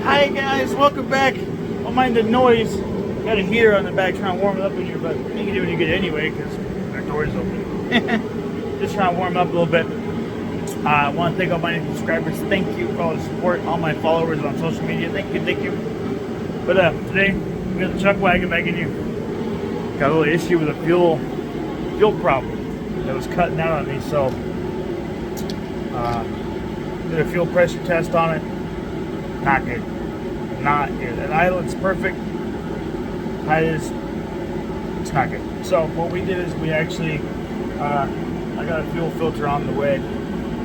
Hi guys, welcome back. Don't mind the noise. Got a heater on the back trying to warm it up in here, but you can do when you get it anyway because our door is open. Just trying to warm it up a little bit. I want to thank all my subscribers. Thank you for all the support. All my followers on social media. Thank you. But today we got the chuck wagon back in here. Got a little issue with a fuel problem that was cutting out on me, so did a fuel pressure test on it. Not good. Not good. That idle's perfect. It's not good. So what we did is we actually I got a fuel filter on the way.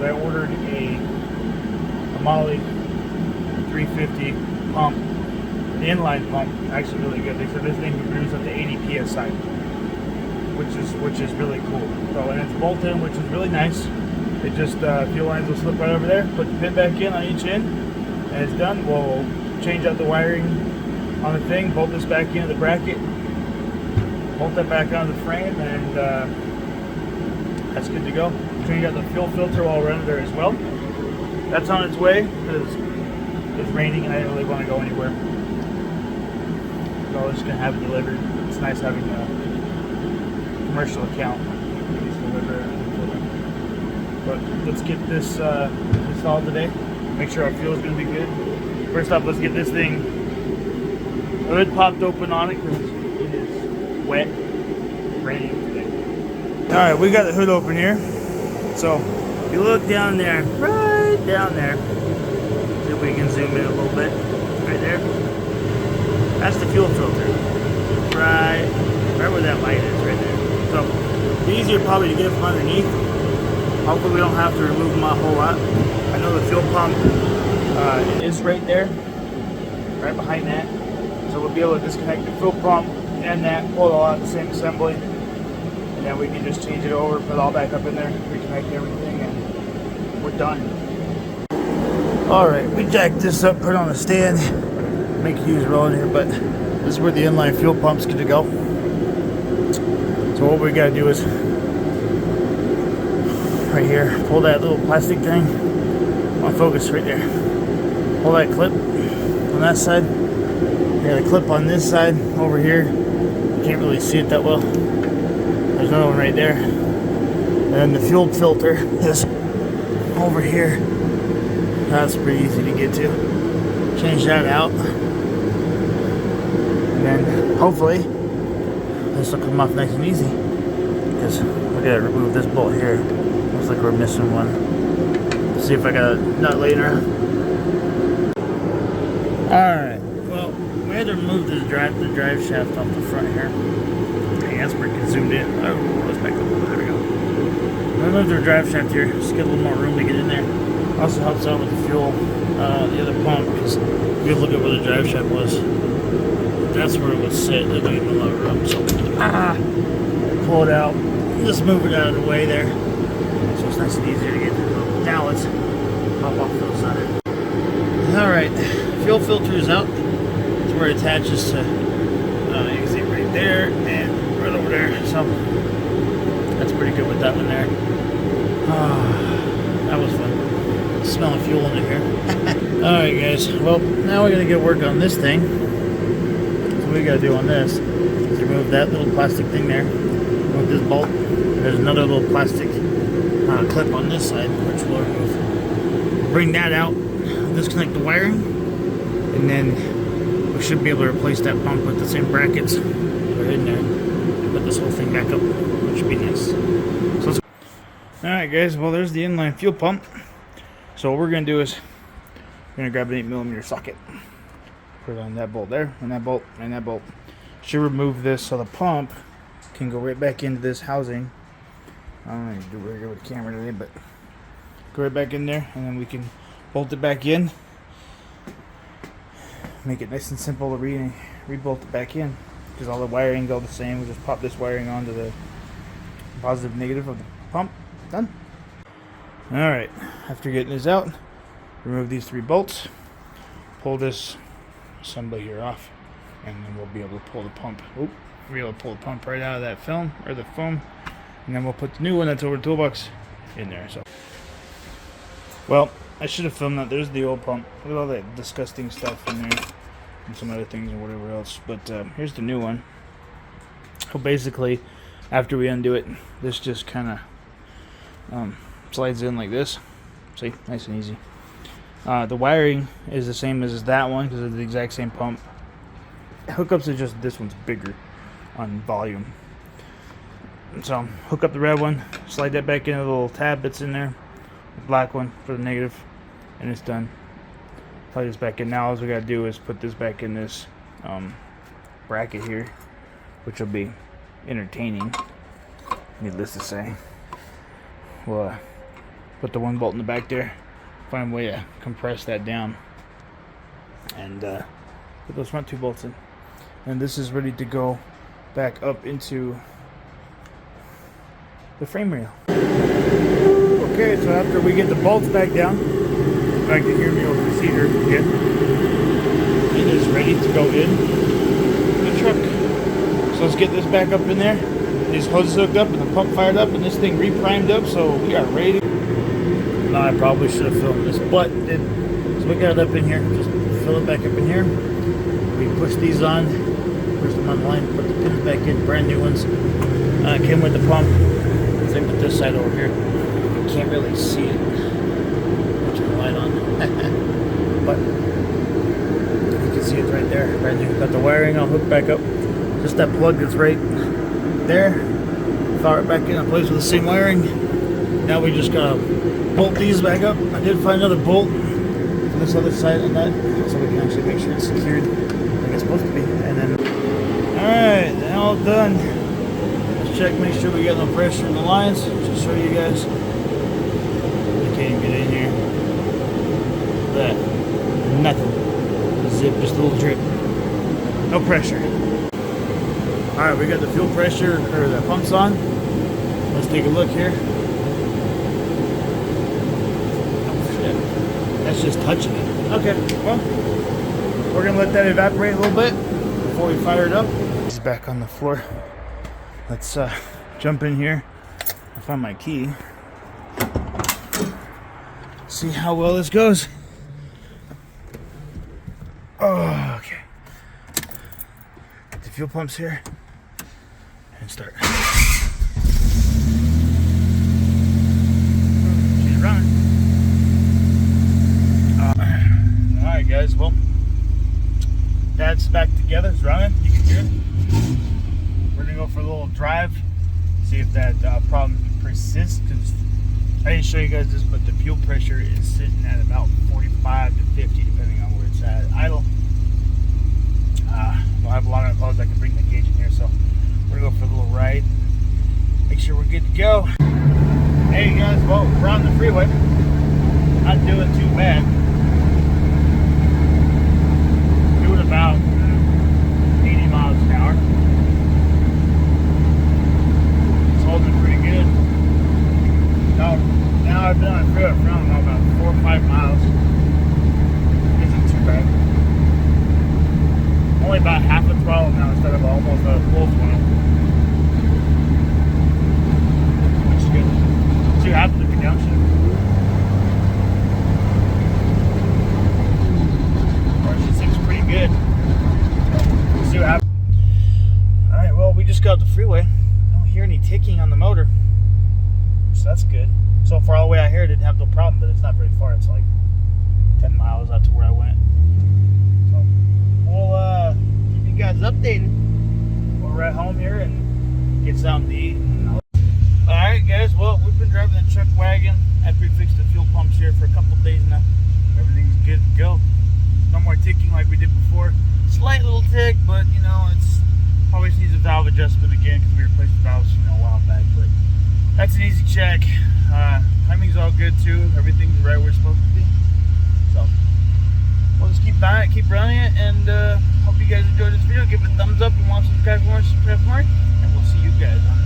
I ordered a Molly 350 pump, the inline pump. Actually really good. They said this thing can produce up to 80 psi, which is really cool. So, and it's bolt in, which is really nice. It just fuel lines will slip right over there. Put the pin back in on each end, and it's done. We'll change out the wiring on the thing, bolt this back into the bracket, bolt that back onto the frame, and that's good to go. Change out the fuel filter while we're under there as well. That's on its way because it's raining and I didn't really want to go anywhere. So I was just gonna have it delivered. It's nice having a commercial account. But let's get this installed today. Make sure our fuel is gonna be good. First off, let's get this thing hood popped open on it because it is wet, raining today. All right, we got the hood open here. So if you look down there, right down there, see if we can zoom in a little bit, right there. That's the fuel filter, right where that light is, right there. So it's easier probably to get it from underneath. Hopefully we don't have to remove them a whole lot. I know the fuel pump is right there, right behind that. So we'll be able to disconnect the fuel pump and that, pull it all out of the same assembly. And then we can just change it over, put it all back up in there, reconnect everything, and we're done. Alright, we jacked this up, put it on a stand, make it use rolling here, but this is where the inline fuel pump's going to go. So what we got to do is, right here, pull that little plastic thing, on focus right there. Pull that clip on that side. We got a clip on this side over here. You can't really see it that well. There's another one right there. And then the fuel filter is over here. That's pretty easy to get to. Change that out. And then hopefully this will come off nice and easy. Because we gotta remove this bolt here. Looks like we're missing one. Let's see if I got a nut later. Alright, well, we had to remove the drive shaft off the front here. That's pretty zoomed in. Oh, let's back up. There we go. We moved our drive shaft here. Just get a little more room to get in there. Also helps out with the fuel, the other pump, because if you look at where the drive shaft was, that's where it would sit. There's not even a lot of room. So, pull it out. Just move it out of the way there. So it's nice and easier to get through. Now let's pop off those sides. Alright, fuel filter is out. That's where it attaches to, you can see it right there, and right over there, so that's pretty good with that one there. That was fun. Smelling fuel in here. Alright guys, well now we're going to get work on this thing. So what we got to do on this is remove that little plastic thing there. Remove this bolt. There's another little plastic clip on this side, which we'll remove. Bring that out, disconnect the wiring, and then we should be able to replace that pump with the same brackets that are in there. Put this whole thing back up, which should be nice. So alright guys, well there's the inline fuel pump. So what we're going to do is we're going to grab an 8mm socket, put it on that bolt there, and that bolt, and that bolt. Should remove this so the pump can go right back into this housing. I don't know how to do it here with the camera today, but go right back in there, and then we can bolt it back in. Make it nice and simple to re-bolt it back in. Because all the wiring go the same. We just pop this wiring onto the positive negative of the pump. Done. Alright, after getting this out, remove these 3 bolts, pull this assembly here off, and then we'll be able to pull the pump. We'll be able to pull the pump right out of that film, or the foam, and then we'll put the new one that's over the toolbox in there. So, well, I should have filmed that. There's the old pump. Look at all that disgusting stuff in there. And some other things and whatever else. But here's the new one. So basically, after we undo it, this just kind of slides in like this. See? Nice and easy. The wiring is the same as that one because it's the exact same pump. Hookups are just this one's bigger on volume. So hook up the red one, slide that back into the little tab that's in there, the black one for the negative, and it's done. Plug this back in. Now all we gotta do is put this back in this bracket here, which will be entertaining, needless to say. We'll put the 1 bolt in the back there, find a way to compress that down, and put those front 2 bolts in. And this is ready to go back up into the frame rail. Okay, so after we get the bolts back down, back to hear me over the cedar again, it is ready to go in the truck. So let's get this back up in there. These hoses hooked up and the pump fired up and this thing reprimed up, so we are ready. No, I probably should have filmed this, but so we got it up in here. Just fill it back up in here. We push these on, push them on the line, put the pins back in, brand new ones. Came with the pump. Same with this side over here. You can't really see it. Turn the light on. But you can see it right there. Brand new. Got the wiring all hooked back up. Just that plug that's right there. Fire it back in place with the same wiring. Now we just gotta bolt these back up. I did find another bolt on this other side on that, so we can actually make sure it's secured like it's supposed to be. And then, alright, then all done. Let's check, make sure we got no pressure in the lines. Just show you guys. You can't even get in here. That. Nothing. Zip, just a little drip. No pressure. Alright, we got the fuel pressure, or the pumps on. Let's take a look here. Oh shit. That's just touching it. Okay, well, we're gonna let that evaporate a little bit before we fire it up. He's back on the floor. Let's jump in here. I found my key. See how well this goes. Oh, okay. Get the fuel pumps here and start. She's running. Alright guys, well, that's back together, it's running, you can hear it. We're gonna go for a little drive, see if that problem persists, because I didn't show you guys this, but the fuel pressure is sitting at about 45 to 50 depending on where it's at idle. We'll have a lot of clothes. I can bring the gauge in here, so we're gonna go for a little ride, make sure we're good to go. Hey guys, well, we're on the freeway, not doing too bad, doing about 80 miles an hour. It's holding pretty good. Now I've been on the freeway for about 4 or 5 miles. Isn't too bad. Only about half a throttle now instead of almost a full throttle. Which is good. See what happens if you downshift. Or seems pretty good. We'll see what happens. Alright, well, we just got off the freeway. I don't hear any ticking on the motor. So that's good. So far all the way out here, I didn't have no problem, but it's not very far. It's like 10 miles out to where I went. So we'll keep you guys updated when we're at home here and get something to eat. Alright guys, well, we've been driving the truck wagon after we fixed the fuel pumps here for a couple days now. Everything's good to go. No more ticking like we did before. Slight little tick, but you know, it's probably needs a valve adjustment again because we replaced the valves, a while back. But that's an easy check. Timing's all good too. Everything's right where it's supposed to be. So we'll just keep buying it, keep running it, and hope you guys enjoyed this video. Give it a thumbs up and want to subscribe for more, and we'll see you guys on